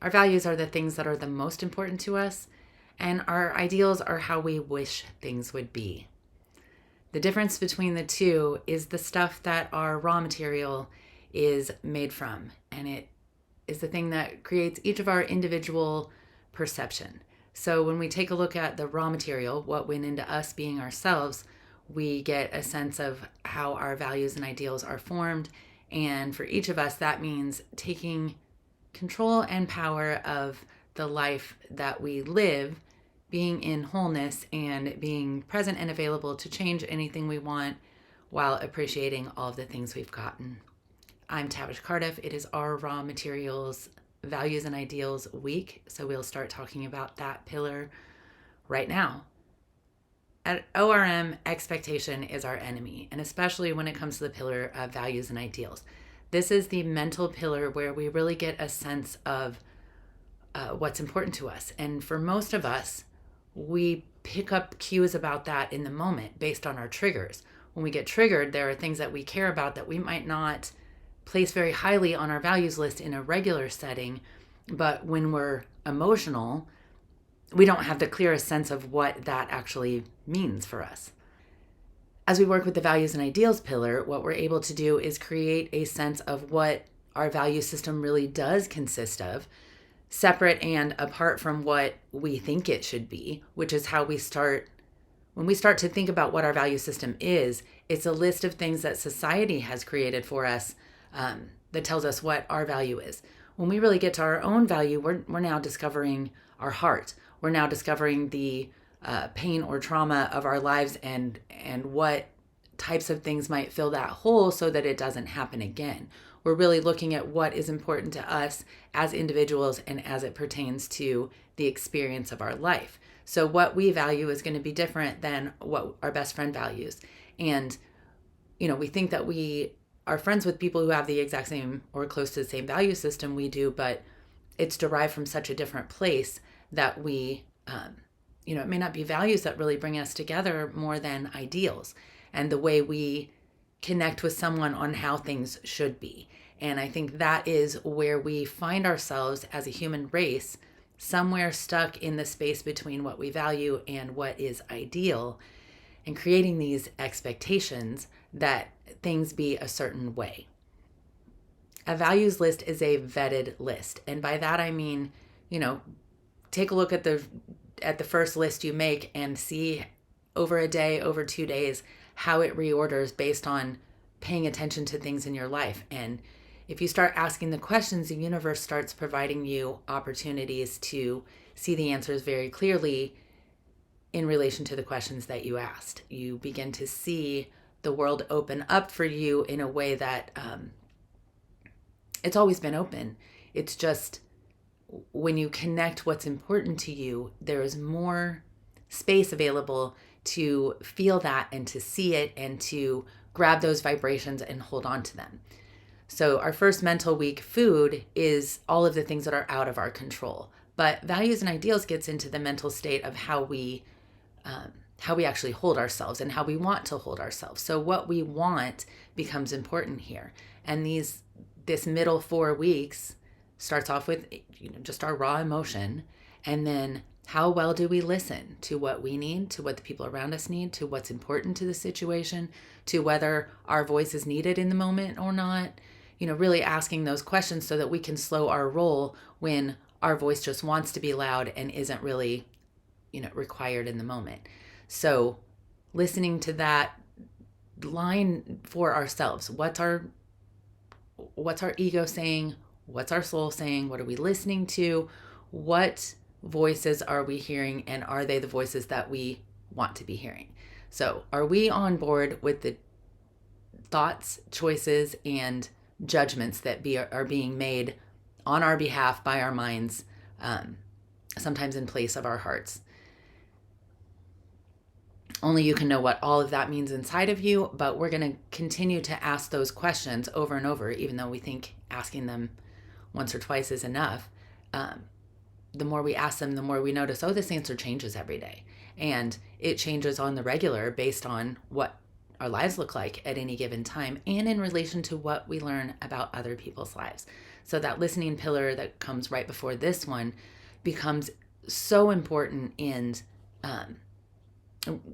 Our values are the things that are the most important to us, and our ideals are how we wish things would be. The difference between the two is the stuff that our raw material is made from, and it is the thing that creates each of our individual perception. So when we take a look at the raw material, what went into us being ourselves, we get a sense of how our values and ideals are formed. And for each of us, that means taking control and power of the life that we live, being in wholeness and being present and available to change anything we want while appreciating all of the things we've gotten. I'm Tavish Cardiff. It is our Raw Materials Values and Ideals week, so we'll start talking about that pillar right now. At ORM, expectation is our enemy, and especially when it comes to the pillar of values and ideals. This is the mental pillar where we really get a sense of what's important to us. And for most of us, we pick up cues about that in the moment based on our triggers. When we get triggered, there are things that we care about that we might not place very highly on our values list in a regular setting, but when we're emotional, we don't have the clearest sense of what that actually means for us. As we work with the values and ideals pillar, what we're able to do is create a sense of what our value system really does consist of, separate and apart from what we think it should be, which is how we start. When we start to think about what our value system is, it's a list of things that society has created for us that tells us what our value is. When we really get to our own value, we're now discovering our heart. We're now discovering the pain or trauma of our lives and what types of things might fill that hole so that it doesn't happen again. We're really looking at what is important to us as individuals and as it pertains to the experience of our life. So what we value is going to be different than what our best friend values. And, we think that we are friends with people who have the exact same or close to the same value system we do, but it's derived from such a different place that we, it may not be values that really bring us together more than ideals and the way we connect with someone on how things should be. And I think that is where we find ourselves as a human race, somewhere stuck in the space between what we value and what is ideal, and creating these expectations that things be a certain way. A values list is a vetted list. And by that I mean, take a look at the first list you make and see over a day, over 2 days, how it reorders based on paying attention to things in your life. And if you start asking the questions, the universe starts providing you opportunities to see the answers very clearly in relation to the questions that you asked. You begin to see the world open up for you in a way that it's always been open. It's just when you connect what's important to you, there is more space available to feel that and to see it and to grab those vibrations and hold on to them. So our first mental week, food, is all of the things that are out of our control. But values and ideals gets into the mental state of how we actually hold ourselves and how we want to hold ourselves. So what we want becomes important here. And this middle 4 weeks starts off with just our raw emotion, and then how well do we listen to what we need, to what the people around us need, to what's important to the situation, to whether our voice is needed in the moment or not. Really asking those questions so that we can slow our roll when our voice just wants to be loud and isn't really, required in the moment. So listening to that line for ourselves. What's our ego saying? What's our soul saying? What are we listening to? What voices are we hearing? And are they the voices that we want to be hearing? So are we on board with the thoughts, choices, and judgments that are being made on our behalf by our minds, sometimes in place of our hearts? Only you can know what all of that means inside of you, but we're going to continue to ask those questions over and over, even though we think asking them once or twice is enough. The more we ask them, the more we notice, this answer changes every day. And it changes on the regular based on what our lives look like at any given time and in relation to what we learn about other people's lives. So that listening pillar that comes right before this one becomes so important in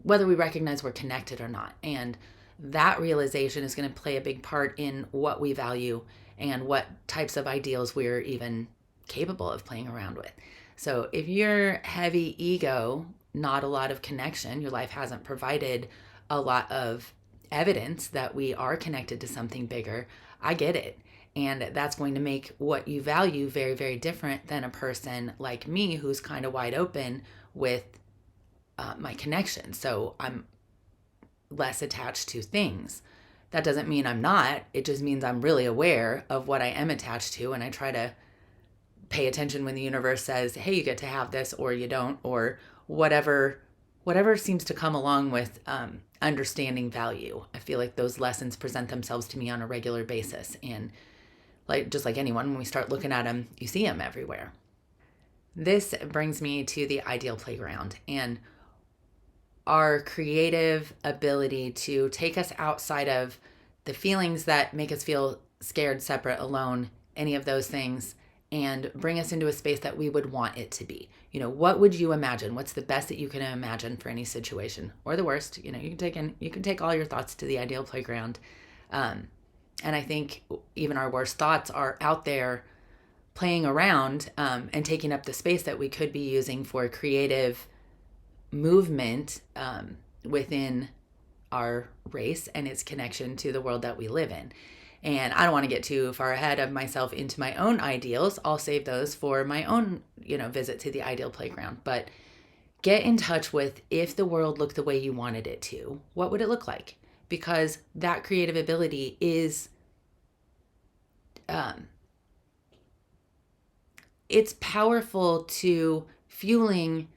whether we recognize we're connected or not. And that realization is going to play a big part in what we value and what types of ideals we're even capable of playing around with. So if you're heavy ego, not a lot of connection, your life hasn't provided a lot of evidence that we are connected to something bigger, I get it. And that's going to make what you value very, very different than a person like me who's kind of wide open with my connection. So I'm less attached to things. That doesn't mean I'm not. It just means I'm really aware of what I am attached to, and I try to pay attention when the universe says, hey, you get to have this, or you don't, or whatever seems to come along with understanding value. I feel like those lessons present themselves to me on a regular basis. And just like anyone, when we start looking at them, you see them everywhere. This brings me to the ideal playground and our creative ability to take us outside of the feelings that make us feel scared, separate, alone, any of those things, and bring us into a space that we would want it to be. What would you imagine? What's the best that you can imagine for any situation, or the worst? You can take all your thoughts to the ideal playground. And I think even our worst thoughts are out there playing around and taking up the space that we could be using for creative movement within our race and its connection to the world that we live in. And I don't want to get too far ahead of myself into my own ideals. I'll save those for my own, visit to the ideal playground. But get in touch with, if the world looked the way you wanted it to, what would it look like? Because that creative ability is it's powerful to fueling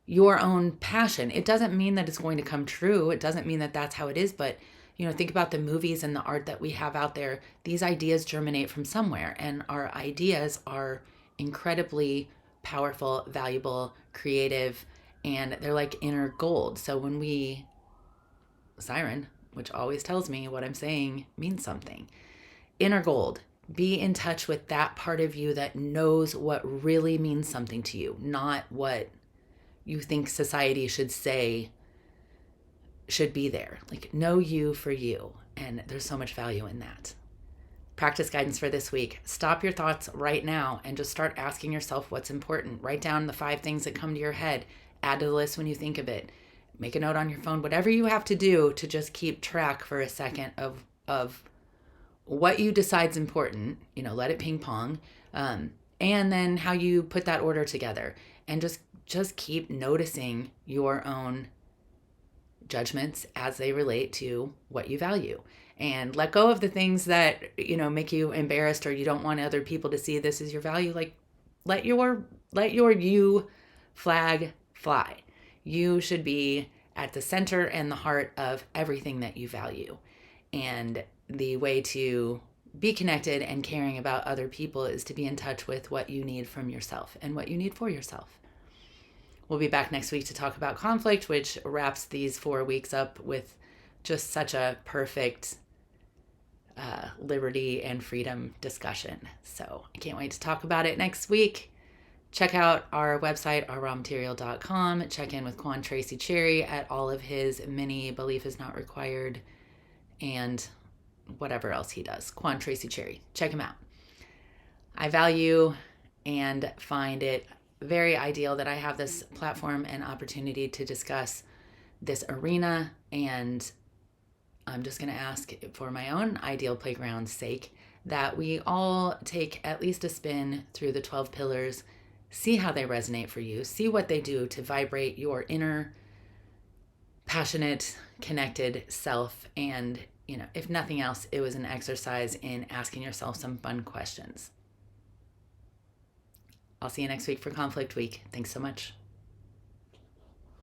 your own passion. It doesn't mean that it's going to come true. It doesn't mean that that's how it is. But, think about the movies and the art that we have out there. These ideas germinate from somewhere. And our ideas are incredibly powerful, valuable, creative, and they're like inner gold. So when Siren, which always tells me what I'm saying means something, inner gold. Be in touch with that part of you that knows what really means something to you, not what you think society should say should be there. Like, know you for you. And there's so much value in that. Practice guidance for this week. Stop your thoughts right now and just start asking yourself what's important. Write down the 5 things that come to your head. Add to the list when you think of it. Make a note on your phone. Whatever you have to do to just keep track for a second of what you decide's important. Let it ping pong. And then how you put that order together. And just keep noticing your own judgments as they relate to what you value, and let go of the things that make you embarrassed or you don't want other people to see this is your value. Like, let your you flag fly. You should be at the center and the heart of everything that you value. And the way to be connected and caring about other people is to be in touch with what you need from yourself and what you need for yourself. We'll be back next week to talk about conflict, which wraps these 4 weeks up with just such a perfect liberty and freedom discussion. So I can't wait to talk about it next week. Check out our website, ourrawmaterial.com. Check in with Quan Tracy Cherry at all of his mini Belief is Not Required and whatever else he does. Quan Tracy Cherry. Check him out. I value and find it very ideal that I have this platform and opportunity to discuss this arena, and I'm just going to ask for my own ideal playground's sake that we all take at least a spin through the 12 pillars, see how they resonate for you, see what they do to vibrate your inner passionate, connected self, and if nothing else, it was an exercise in asking yourself some fun questions. I'll see you next week for Conflict Week. Thanks so much.